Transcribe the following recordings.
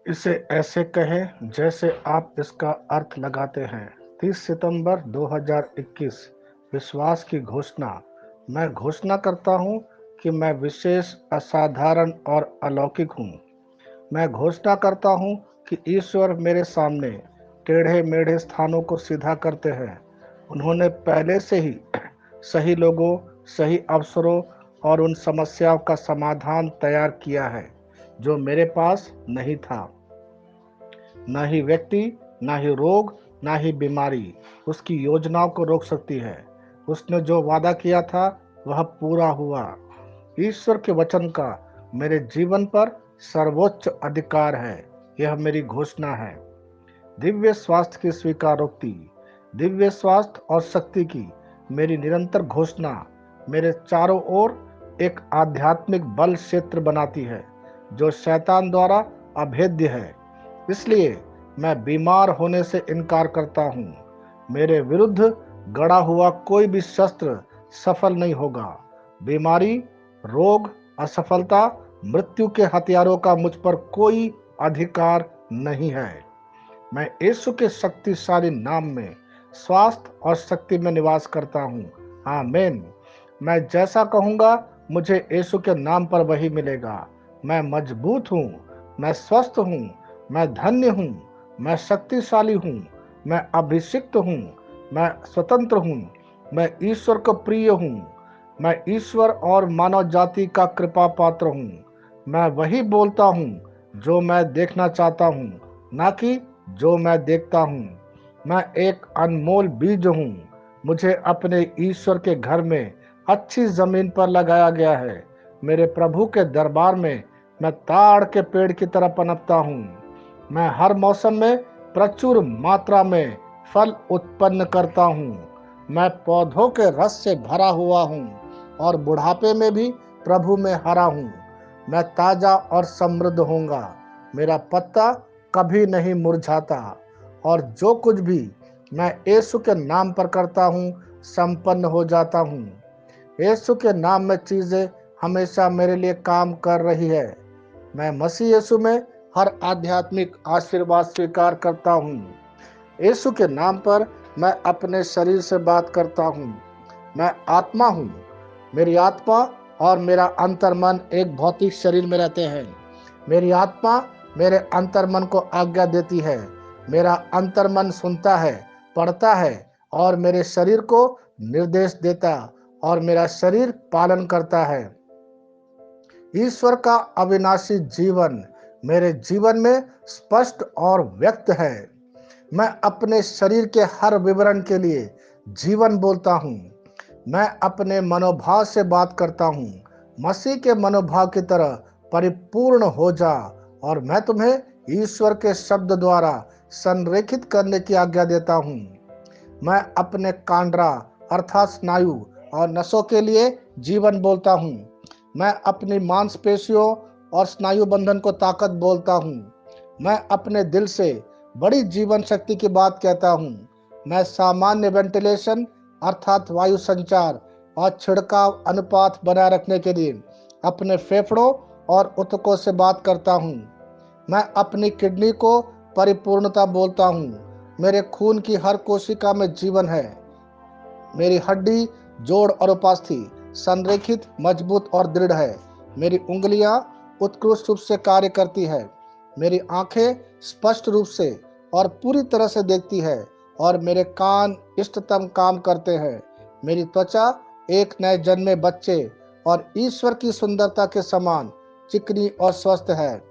इसे ऐसे कहें जैसे आप इसका अर्थ लगाते हैं। 30 सितंबर 2021। विश्वास की घोषणा। मैं घोषणा करता हूं कि मैं विशेष, असाधारण और अलौकिक हूं। मैं घोषणा करता हूं कि ईश्वर मेरे सामने टेढ़े मेढ़े स्थानों को सीधा करते हैं। उन्होंने पहले से ही सही लोगों, सही अवसरों और उन समस्याओं का समाधान तैयार किया है जो मेरे पास नहीं था। ना ही व्यक्ति, ना ही रोग, ना ही बीमारी उसकी योजनाओं को रोक सकती है। उसने जो वादा किया था वह पूरा हुआ। ईश्वर के वचन का मेरे जीवन पर सर्वोच्च अधिकार है। यह मेरी घोषणा है। दिव्य स्वास्थ्य की स्वीकारोक्ति। दिव्य स्वास्थ्य और शक्ति की मेरी निरंतर घोषणा मेरे चारों ओर एक आध्यात्मिक बल क्षेत्र बनाती है जो शैतान द्वारा अभेद्य है। इसलिए मैं बीमार होने से इनकार करता हूँ। मेरे विरुद्ध गड़ा हुआ कोई भी शस्त्र सफल नहीं होगा। बीमारी, रोग, असफलता, मृत्यु के हथियारों का मुझ पर कोई अधिकार नहीं है। मैं यीशु के शक्तिशाली नाम में स्वास्थ्य और शक्ति में निवास करता हूँ। आमीन। मैं जैसा कहूँगा मुझे यीशु के नाम पर वही मिलेगा। मैं मजबूत हूँ, मैं स्वस्थ हूँ, मैं धन्य हूँ, मैं शक्तिशाली हूँ, मैं अभिषिक्त हूँ, मैं स्वतंत्र हूँ, मैं ईश्वर को प्रिय हूँ, मैं ईश्वर और मानव जाति का कृपा पात्र हूँ। मैं वही बोलता हूँ जो मैं देखना चाहता हूँ, ना कि जो मैं देखता हूँ। मैं एक अनमोल बीज हूँ। मुझे अपने ईश्वर के घर में अच्छी जमीन पर लगाया गया है। मेरे प्रभु के दरबार में मैं ताड़ के पेड़ की तरह पनपता हूँ। मैं हर मौसम में प्रचुर मात्रा में फल उत्पन्न करता हूँ। मैं पौधों के रस से भरा हुआ हूँ और बुढ़ापे में भी प्रभु में हरा हूँ। मैं ताजा और समृद्ध होऊंगा। मेरा पत्ता कभी नहीं मुरझाता और जो कुछ भी मैं यीशु के नाम पर करता हूँ संपन्न हो जाता हूँ। यीशु के नाम में चीजें हमेशा मेरे लिए काम कर रही है। मैं मसीह यीशु में हर आध्यात्मिक आशीर्वाद स्वीकार करता हूँ। यीशु के नाम पर मैं अपने शरीर से बात करता हूँ। मैं आत्मा हूँ। मेरी आत्मा और मेरा अंतर्मन एक भौतिक शरीर में रहते हैं। मेरी आत्मा मेरे अंतर्मन को आज्ञा देती है। मेरा अंतर्मन सुनता है, पढ़ता है और मेरे शरीर को निर्देश देता और मेरा शरीर पालन करता है। ईश्वर का अविनाशी जीवन मेरे जीवन में स्पष्ट और व्यक्त है। मैं अपने शरीर के हर विवरण के लिए जीवन बोलता हूँ। मैं अपने मनोभाव से बात करता हूँ। मसीह के मनोभाव की तरह परिपूर्ण हो जा और मैं तुम्हें ईश्वर के शब्द द्वारा संरेखित करने की आज्ञा देता हूँ। मैं अपने कांड्रा अर्थात स्नायु और नसों के लिए जीवन बोलता हूँ। मैं अपनी मांसपेशियों और स्नायु बंधन को ताकत बोलता हूँ। मैं अपने दिल से बड़ी जीवन शक्ति की बात कहता हूँ। मैं सामान्य वेंटिलेशन अर्थात वायु संचार और छिड़काव अनुपात बनाए रखने के लिए अपने फेफड़ों और ऊतकों से बात करता हूँ। मैं अपनी किडनी को परिपूर्णता बोलता हूँ। मेरे खून की हर कोशिका में जीवन है। मेरी हड्डी, जोड़ और उपास्थि संरेखित, मजबूत और दृढ़ है। मेरी उंगलियां उत्कृष्ट रूप से कार्य करती है। मेरी आंखें स्पष्ट रूप से और पूरी तरह से देखती है और मेरे कान इष्टतम काम करते हैं। मेरी त्वचा एक नए जन्मे बच्चे और ईश्वर की सुंदरता के समान चिकनी और स्वस्थ है।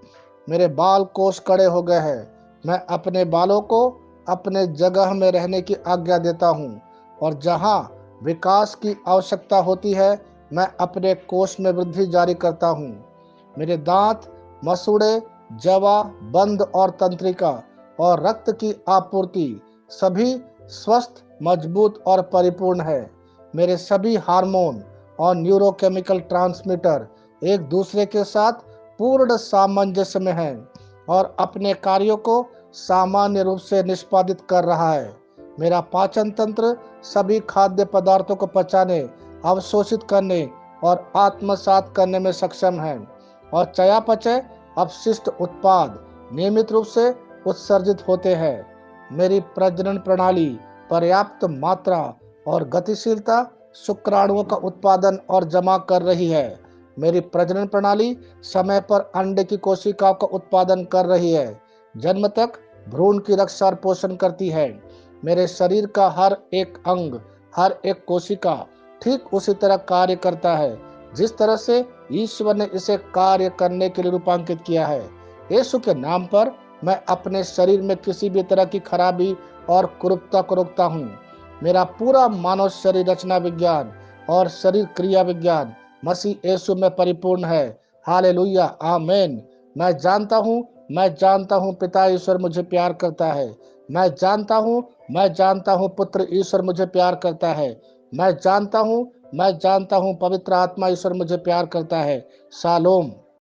मेरे बाल कोष कड़े हो गए हैं। मैं अपने बालों को अपने जगह में रहने की आज्ञा देता हूँ और जहाँ विकास की आवश्यकता होती है मैं अपने कोष में वृद्धि जारी करता हूँ। मेरे दांत, मसूड़े, जवा, बंद और तंत्रिका और रक्त की आपूर्ति सभी स्वस्थ, मजबूत और परिपूर्ण है। मेरे सभी हार्मोन और न्यूरोकेमिकल ट्रांसमीटर एक दूसरे के साथ पूर्ण सामंजस्य में हैं और अपने कार्यों को सामान्य रूप से निष्पादित कर रहा है। मेरा पाचन तंत्र सभी खाद्य पदार्थों को पचाने, अवशोषित करने और आत्मसात करने में सक्षम है और चयापचय अपशिष्ट उत्पाद नियमित रूप से उत्सर्जित होते हैं। मेरी प्रजनन प्रणाली पर्याप्त मात्रा और गतिशीलता शुक्राणुओं का उत्पादन और जमा कर रही है। मेरी प्रजनन प्रणाली समय पर अंडे की कोशिकाओं का उत्पादन कर रही है। जन्म तक भ्रूण की रक्षा और पोषण करती है। मेरे शरीर का हर एक अंग, हर एक कोशिका ठीक उसी तरह कार्य करता है जिस तरह से ईश्वर ने इसे कार्य करने के लिए रूपांकित किया है। यीशु के नाम पर मैं अपने शरीर में किसी भी तरह की खराबी और कुरूपता को रोकता हूँ। मेरा पूरा मानव शरीर रचना विज्ञान और शरीर क्रिया विज्ञान मसीह यीशु में परिपूर्ण है। हालेलुया, आमीन। मैं जानता हूँ पिता ईश्वर मुझे प्यार करता है। मैं जानता हूँ पुत्र ईश्वर मुझे प्यार करता है। मैं जानता हूँ पवित्र आत्मा ईश्वर मुझे प्यार करता है। शालोम।